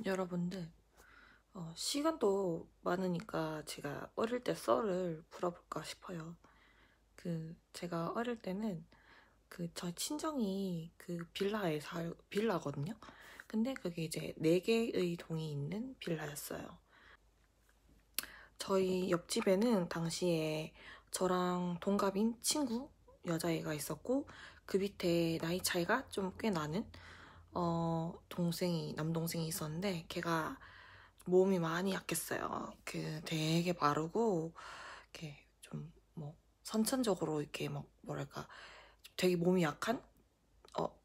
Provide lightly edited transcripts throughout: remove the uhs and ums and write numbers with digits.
여러분들, 시간도 많으니까 제가 어릴 때 썰을 풀어볼까 싶어요. 제가 어릴 때는 저희 친정이 빌라거든요. 근데 그게 이제 4개의 동이 있는 빌라였어요. 저희 옆집에는 당시에 저랑 동갑인 친구 여자애가 있었고, 그 밑에 나이 차이가 좀 꽤 나는 남동생이 있었는데, 걔가 몸이 많이 약했어요. 되게 마르고, 이렇게 좀 선천적으로 이렇게 뭐랄까, 되게 몸이 약한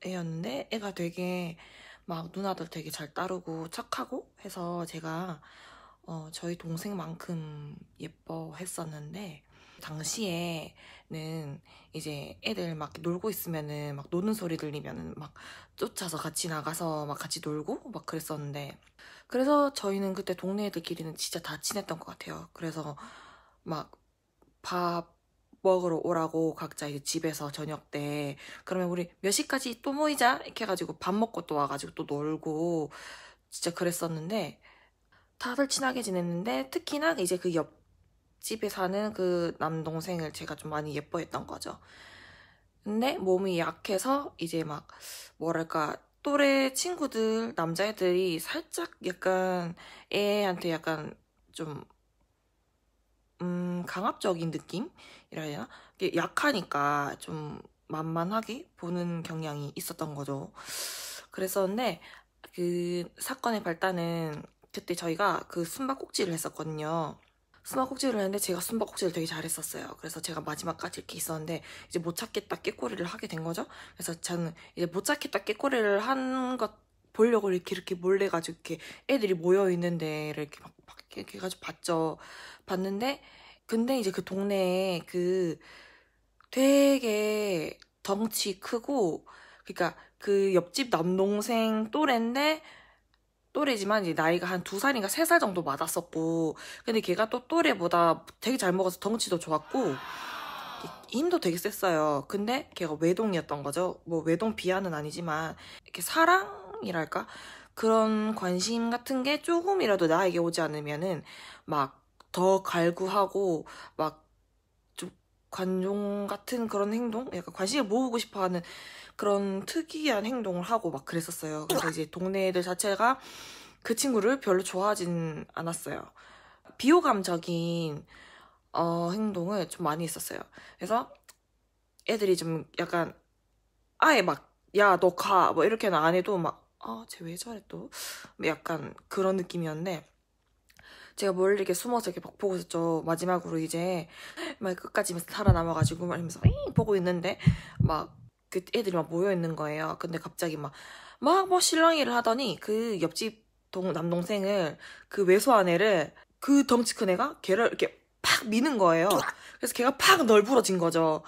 애였는데, 애가 되게 막 누나들 되게 잘 따르고 착하고 해서 제가 저희 동생만큼 예뻐했었는데, 당시에는 이제 애들 막 놀고 있으면은 막 노는 소리 들리면은 막 쫓아서 같이 나가서 막 같이 놀고 막 그랬었는데, 그래서 저희는 그때 동네 애들끼리는 진짜 다 친했던 것 같아요. 그래서 막 밥 먹으러 오라고 각자 이제 집에서 저녁 때, 그러면 우리 몇 시까지 또 모이자 이렇게 해가지고 밥 먹고 또 와가지고 또 놀고 진짜 그랬었는데, 다들 친하게 지냈는데 특히나 이제 그 옆집에 사는 그 남동생을 제가 좀 많이 예뻐했던 거죠. 근데 몸이 약해서 이제 막 뭐랄까, 또래 친구들 남자애들이 살짝 약간 애한테 약간 좀 강압적인 느낌이라 해야 되나? 이게 약하니까 좀 만만하게 보는 경향이 있었던 거죠. 그랬었는데 그 사건의 발단은 그때 저희가 그 숨바꼭질을 했었거든요. 숨바꼭질을 했는데 제가 숨바꼭질을 되게 잘했었어요. 그래서 제가 마지막까지 이렇게 있었는데 이제 못 찾겠다 깨꼬리를 하게 된 거죠. 그래서 저는 이제 못 찾겠다 깨꼬리를 한 것 보려고 이렇게 몰래 가지고 이렇게 애들이 모여 있는 데를 이렇게 막 이렇게 해가지고 봤죠. 봤는데 근데 이제 그 동네에 되게 덩치 크고, 그러니까 그 옆집 남동생 또래지만 이제 나이가 한 2살인가 3살 정도 맞았었고, 근데 걔가 또 또래보다 되게 잘 먹어서 덩치도 좋았고 힘도 되게 셌어요. 근데 걔가 외동이었던 거죠. 뭐 외동 비하는 아니지만 이렇게 사랑이랄까? 그런 관심 같은 게 조금이라도 나에게 오지 않으면은 막 더 갈구하고 막 좀 관종 같은 그런 행동? 약간 관심을 모으고 싶어 하는 그런 특이한 행동을 하고 막 그랬었어요. 그래서 이제 동네 애들 자체가 그 친구를 별로 좋아하진 않았어요. 비호감적인 행동을 좀 많이 했었어요. 그래서 애들이 좀 약간 아예 막 야 너 가 뭐 이렇게는 안 해도 막 쟤 왜 저래 또 약간 그런 느낌이었는데, 제가 멀리 이렇게 숨어서 이렇게 막 보고 있었죠. 마지막으로 이제 막 끝까지 살아남아가지고 막 이러면서 보고 있는데 막 그 애들이 막 모여 있는 거예요. 근데 갑자기 막 뭐 실랑이를 하더니 그 옆집 남동생을, 그 왜소한 애를, 그 덩치 큰 애가 걔를 이렇게 팍 미는 거예요. 그래서 걔가 팍 널브러진 거죠.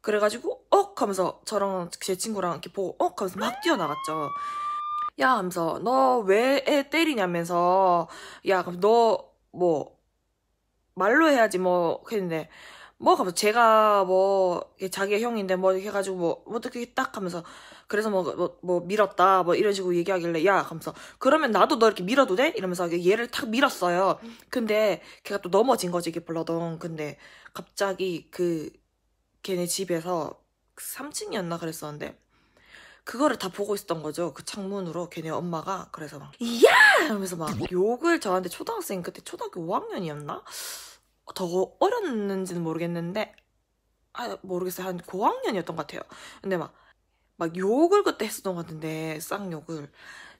그래가지고 하면서 저랑 제 친구랑 이렇게 보고 하면서 막 뛰어나갔죠. 야 하면서 너 왜 애 때리냐면서, 야 그럼 너 뭐 말로 해야지 뭐 했는데, 뭐 하면서 제가 뭐 자기의 형인데 뭐 이렇게 해가지고 뭐 어떻게 딱 하면서, 그래서 뭐 밀었다 뭐 이런 식으로 얘기하길래 야 하면서 그러면 나도 너 이렇게 밀어도 돼? 이러면서 얘를 탁 밀었어요. 근데 걔가 또 넘어진 거지, 이게 벌러덩. 근데 갑자기 걔네 집에서 3층이었나 그랬었는데 그거를 다 보고 있었던 거죠. 그 창문으로 걔네 엄마가. 그래서 막 야! 하면서 막 욕을 저한테, 초등학생 그때 초등학교 5학년이었나? 더 어렸는지는 모르겠는데 모르겠어요. 한 고학년이었던 것 같아요. 근데 막 욕을 그때 했었던 것 같은데, 쌍욕을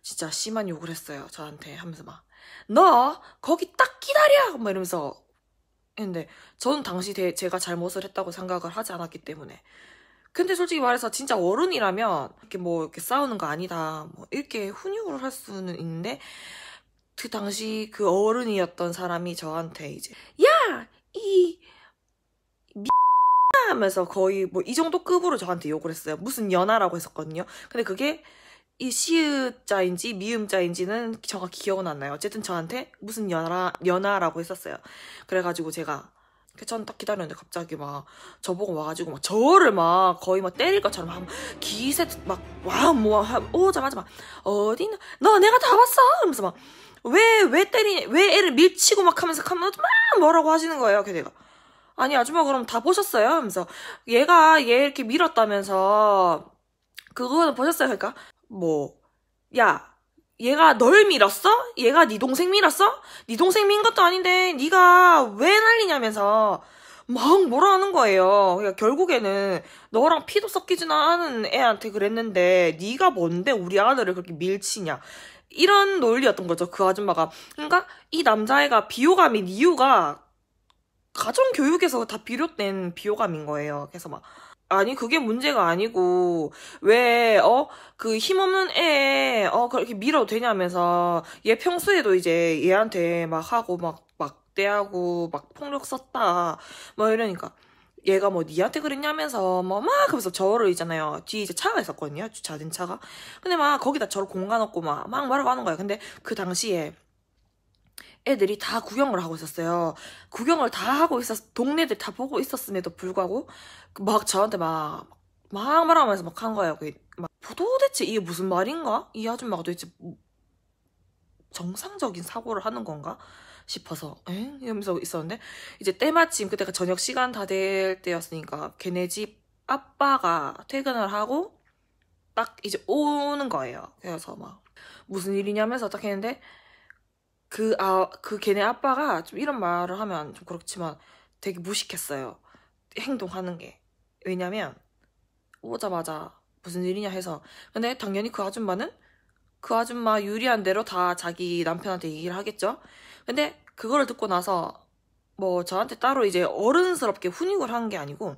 진짜 심한 욕을 했어요. 저한테 하면서 막 너 거기 딱 기다려! 막 이러면서 했는데, 저는 당시 제가 잘못을 했다고 생각을 하지 않았기 때문에. 근데 솔직히 말해서 진짜 어른이라면 이렇게 뭐 이렇게 싸우는 거 아니다 뭐 이렇게 훈육을 할 수는 있는데, 그 당시 그 어른이었던 사람이 저한테 이제 야! 이 하면서 거의 뭐 이 정도 급으로 저한테 욕을 했어요. 무슨 연하라고 했었거든요. 근데 그게 이 시읒자인지 미음자인지는 정확히 기억은 안 나요. 어쨌든 저한테 무슨 연하라고 했었어요. 그래가지고 제가 저는 딱 기다렸는데 갑자기 막 저보고 와가지고 막 저를 막 거의 막 때릴 것처럼 막 기세 막와뭐 오자마자 막 어디 너 내가 다 봤어 이러면서 막 왜 때리냐 왜 애를 밀치고 막 하면서 막 뭐라고 하시는 거예요. 그래서 내가 아니 아줌마 그럼 다 보셨어요? 하면서 얘가 얘 이렇게 밀었다면서 그거는 보셨어요? 그러니까 뭐 야 얘가 널 밀었어? 얘가 네 동생 밀었어? 네 동생 민 것도 아닌데 네가 왜 난리냐면서 막 뭐라 하는 거예요. 그러니까 결국에는 너랑 피도 섞이지는 않은 애한테 그랬는데 네가 뭔데 우리 아들을 그렇게 밀치냐 이런 논리였던 거죠. 그 아줌마가. 그러니까 이 남자애가 비호감인 이유가 가정교육에서 다 비롯된 비호감인 거예요. 그래서 막 아니 그게 문제가 아니고 왜 그 힘없는 애 그렇게 밀어도 되냐면서 얘 평소에도 이제 얘한테 막 하고 막 막대하고 막 폭력 썼다 뭐 이러니까 얘가 뭐 니한테 그랬냐면서 뭐 막 하면서 저를 있잖아요. 뒤에 이제 차가 있었거든요. 주차된 차가. 근데 막 거기다 저를 공간 없고 막 말하고 하는 거예요. 근데 그 당시에 애들이 다 구경을 하고 있었어요. 구경을 다 하고 동네들 다 보고 있었음에도 불구하고 막 저한테 막 말하면서 막 한 거예요. 막 도대체 이게 무슨 말인가? 이 아줌마가 도대체 정상적인 사고를 하는 건가? 싶어서 엥? 이러면서 있었는데 이제 때마침 그때가 저녁 시간 다 될 때였으니까 걔네 집 아빠가 퇴근을 하고 딱 이제 오는 거예요. 그래서 막 무슨 일이냐면서 딱 했는데 그 걔네 아빠가 좀 이런 말을 하면 좀 그렇지만 되게 무식했어요. 행동하는 게. 왜냐면 오자마자 무슨 일이냐 해서. 근데 당연히 그 아줌마는 그 아줌마 유리한 대로 다 자기 남편한테 얘기를 하겠죠. 근데 그거를 듣고 나서 뭐 저한테 따로 이제 어른스럽게 훈육을 한 게 아니고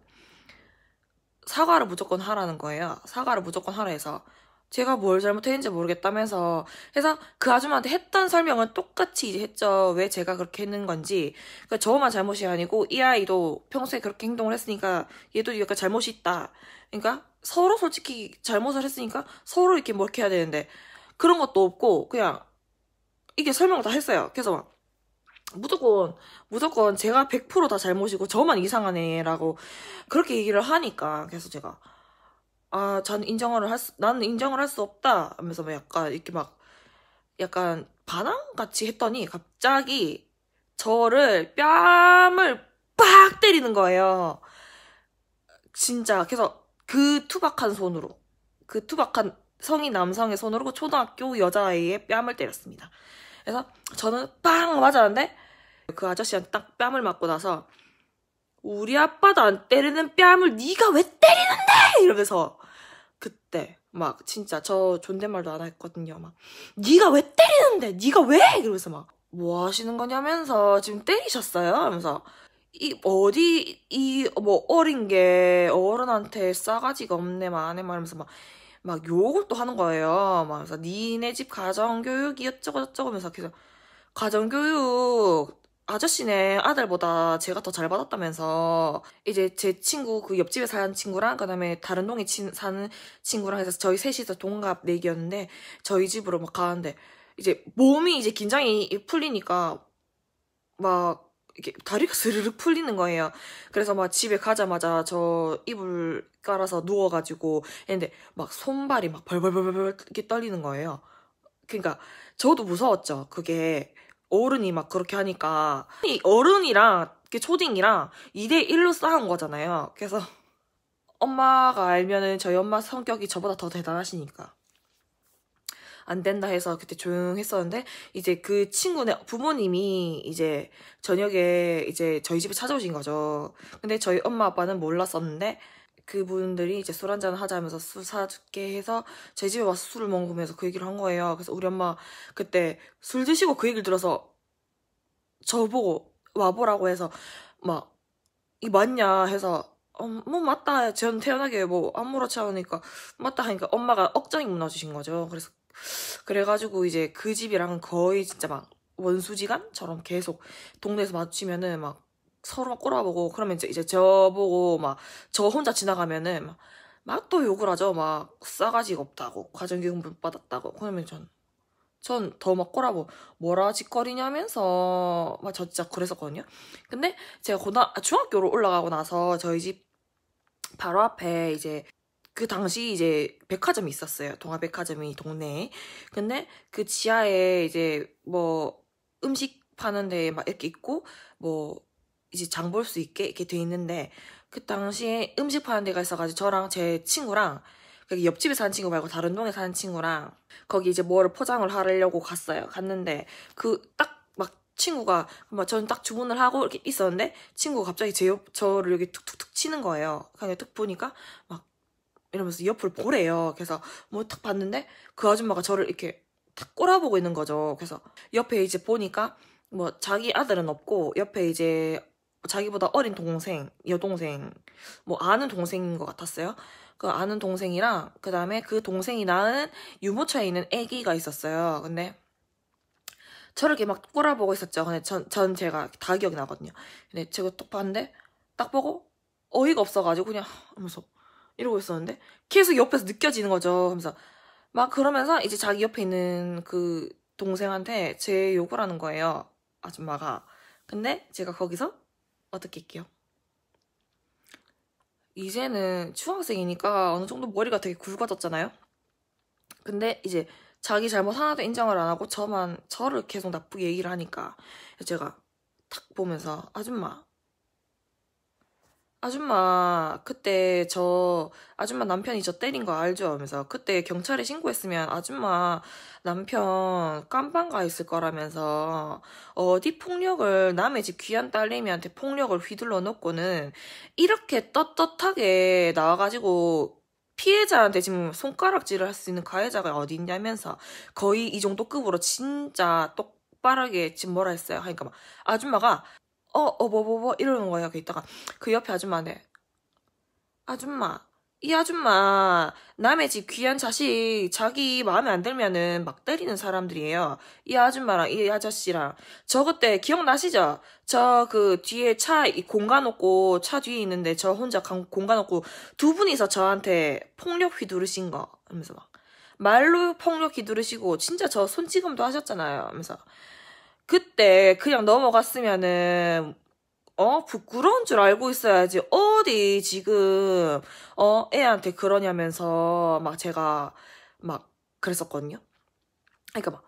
사과를 무조건 하라는 거예요. 사과를 무조건 하라 해서 제가 뭘 잘못했는지 모르겠다면서 해서 그 아줌마한테 했던 설명은 똑같이 이제 했죠. 왜 제가 그렇게 했는 건지. 그러니까 저만 잘못이 아니고 이 아이도 평소에 그렇게 행동을 했으니까 얘도 약간 잘못이 있다. 그러니까 서로 솔직히 잘못을 했으니까 서로 이렇게 뭐 이렇게 해야 되는데 그런 것도 없고 그냥 이게 설명을 다 했어요. 그래서 막 무조건 제가 100%다 잘못이고 저만 이상한 애라고 그렇게 얘기를 하니까 그래서 제가 나는 인정을 할 수 없다 하면서 막 약간 이렇게 막 약간 반항같이 했더니 갑자기 저를 뺨을 빡 때리는 거예요. 진짜. 그래서 그 투박한 성인 남성의 손으로 그 초등학교 여자아이의 뺨을 때렸습니다. 그래서 저는 빵 맞았는데 그 아저씨한테 딱 뺨을 맞고 나서 우리 아빠도 안 때리는 뺨을 네가 왜 때리는데 이러면서 그때 막 진짜 저 존댓말도 안 했거든요. 막 네가 왜 때리는데 네가 왜 이러면서 막 뭐 하시는 거냐면서 지금 때리셨어요 하면서 이 뭐 어린 게 어른한테 싸가지가 없네 막 안해 말하면서 막 욕을 또 하는 거예요. 막 그래서 니네 집 가정교육이 어쩌고 저쩌고 하면서 계속 가정교육 아저씨네 아들보다 제가 더 잘 받았다면서 이제 제 친구 그 옆집에 사는 친구랑 그다음에 다른 동에 사는 친구랑 해서 저희 셋이서 동갑 내기였는데 저희 집으로 막 가는데 이제 몸이 이제 긴장이 풀리니까 막 이렇게 다리가 스르륵 풀리는 거예요. 그래서 막 집에 가자마자 저 이불 깔아서 누워가지고 했는데 막 손발이 막 벌벌벌벌 이렇게 떨리는 거예요. 그러니까 저도 무서웠죠. 그게 어른이 막 그렇게 하니까 이 어른이랑 초딩이랑 2대1로 싸운 거잖아요. 그래서 엄마가 알면은 저희 엄마 성격이 저보다 더 대단하시니까 안 된다 해서 그때 조용했었는데 이제 그 친구네 부모님이 이제 저녁에 이제 저희 집에 찾아오신 거죠. 근데 저희 엄마 아빠는 몰랐었는데 그분들이 이제 술 한잔 하자면서 술 사줄게 해서 제 집에 와서 술을 먹으면서 그 얘기를 한 거예요. 그래서 우리 엄마 그때 술 드시고 그 얘기를 들어서 저보고 와보라고 해서 막 이 맞냐 해서 뭐 맞다. 전 태어나게 뭐 아무렇지 않으니까 맞다 하니까 엄마가 억장이 무너지신 거죠. 그래가지고 이제 그 집이랑 거의 진짜 막 원수지간처럼 계속 동네에서 마주치면은 막 서로 막 꼬라보고 그러면 이제 저보고 막 저 혼자 지나가면은 막 또 욕을 하죠. 막 싸가지가 없다고 가정교육 못 받았다고 그러면 전 전 더 막 꼬라보 뭐라 짓거리냐면서 막 저 진짜 그랬었거든요. 근데 제가 중학교로 올라가고 나서 저희 집 바로 앞에 이제 그 당시 이제 백화점이 있었어요. 동아백화점이 동네에. 근데 그 지하에 이제 뭐 음식 파는 데 막 이렇게 있고 뭐 이제 장 볼 수 있게 이렇게 돼 있는데 그 당시에 음식 파는 데가 있어가지고 저랑 제 친구랑 그 옆집에 사는 친구 말고 다른 동에 사는 친구랑 거기 이제 뭐를 포장을 하려고 갔어요. 갔는데 그 딱 막 친구가 막 저는 딱 주문을 하고 이렇게 있었는데 친구가 갑자기 저를 여기 툭툭툭 치는 거예요. 그냥 툭 보니까 막 이러면서 옆을 보래요. 그래서 뭐 탁 봤는데 그 아줌마가 저를 이렇게 탁 꼬라보고 있는 거죠. 그래서 옆에 이제 보니까 뭐 자기 아들은 없고 옆에 이제 자기보다 어린 동생, 여동생, 뭐 아는 동생인 것 같았어요. 그 아는 동생이랑 그 다음에 그 동생이 낳은 유모차에 있는 아기가 있었어요. 근데 저를 이렇게 막 꼬라보고 있었죠. 근데 전 제가 다 기억이 나거든요. 근데 제가 딱 봤는데 딱 보고 어이가 없어가지고 그냥 하면서 이러고 있었는데 계속 옆에서 느껴지는 거죠. 하면서 막 그러면서 이제 자기 옆에 있는 그 동생한테 제 욕을 하는 거예요. 아줌마가. 근데 제가 거기서 어떻게 할게요? 이제는 중학생이니까 어느 정도 머리가 되게 굵어졌잖아요. 근데 이제 자기 잘못 하나도 인정을 안 하고 저를 계속 나쁘게 얘기를 하니까 제가 탁 보면서 아줌마 그때 아줌마 남편이 저 때린 거 알죠? 하면서 그때 경찰에 신고했으면 아줌마 남편 깜빵 가 있을 거라면서 어디 폭력을 남의 집 귀한 딸내미한테 폭력을 휘둘러 놓고는 이렇게 떳떳하게 나와가지고 피해자한테 지금 손가락질을 할 수 있는 가해자가 어디 있냐면서 거의 이 정도 급으로 진짜 똑바르게 지금 뭐라 했어요? 하니까 막 아줌마가 뭐, 이러는 거예요. 그 있다가, 그 옆에 아줌마한테, 아줌마, 이 아줌마, 남의 집 귀한 자식, 자기 마음에 안 들면은 막 때리는 사람들이에요. 이 아줌마랑 이 아저씨랑. 저 그때 기억나시죠? 저 그 뒤에 공간 없고, 차 뒤에 있는데 저 혼자 공간 없고, 두 분이서 저한테 폭력 휘두르신 거. 하면서 막. 말로 폭력 휘두르시고, 진짜 저 손찌검도 하셨잖아요. 하면서. 그때 그냥 넘어갔으면은 부끄러운 줄 알고 있어야지. 어디 지금 애한테 그러냐면서 막 제가 막 그랬었거든요. 그러니까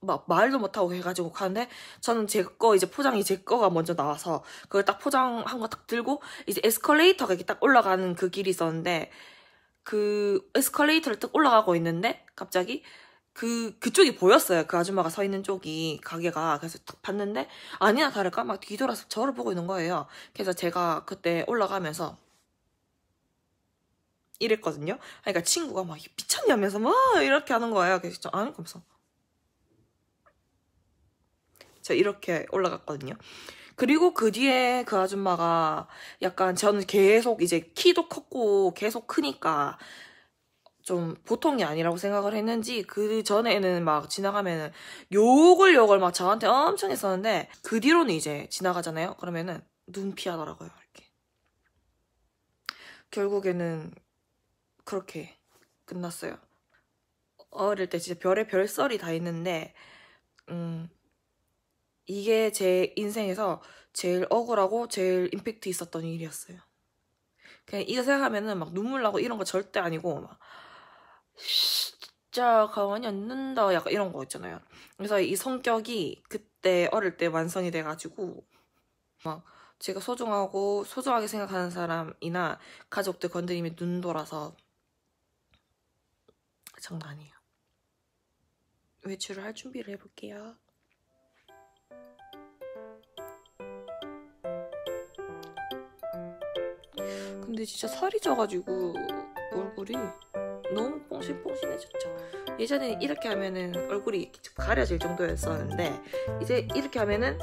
막 말도 못하고 해가지고 가는데 저는 이제 포장이 제 거가 먼저 나와서 그걸 딱 포장한 거 딱 들고 이제 에스컬레이터가 이렇게 딱 올라가는 그 길이 있었는데 그 에스컬레이터를 딱 올라가고 있는데 갑자기 그쪽이 보였어요. 그 아줌마가 서 있는 쪽이, 가게가. 그래서 딱 봤는데, 아니나 다를까? 막 뒤돌아서 저를 보고 있는 거예요. 그래서 제가 그때 올라가면서 이랬거든요. 그러니까 친구가 막 미쳤냐면서 막 이렇게 하는 거예요. 그래서 저 아니, 그러면서. 제가 이렇게 올라갔거든요. 그리고 그 뒤에 그 아줌마가 약간 저는 계속 이제 키도 컸고 계속 크니까 좀 보통이 아니라고 생각을 했는지 그 전에는 막 지나가면은 욕을 막 저한테 엄청 했었는데 그 뒤로는 이제 지나가잖아요. 그러면은 눈 피하더라고요. 이렇게. 결국에는 그렇게 끝났어요. 어릴 때 진짜 별의 별썰이 다 있는데 이게 제 인생에서 제일 억울하고 제일 임팩트 있었던 일이었어요. 그냥 이거 생각하면은 막 눈물 나고 이런 거 절대 아니고 막 진짜 가만히 안 둔다 약간 이런 거 있잖아요. 그래서 이 성격이 그때 어릴 때 완성이 돼가지고 막 제가 소중하게 생각하는 사람이나 가족들 건드리면 눈 돌아서 장난 아니에요. 외출을 할 준비를 해볼게요. 근데 진짜 살이 쪄가지고 얼굴이 너무 뽕신뽕신해졌죠. 예전에는 이렇게 하면은 얼굴이 가려질 정도였었는데 이제 이렇게 하면은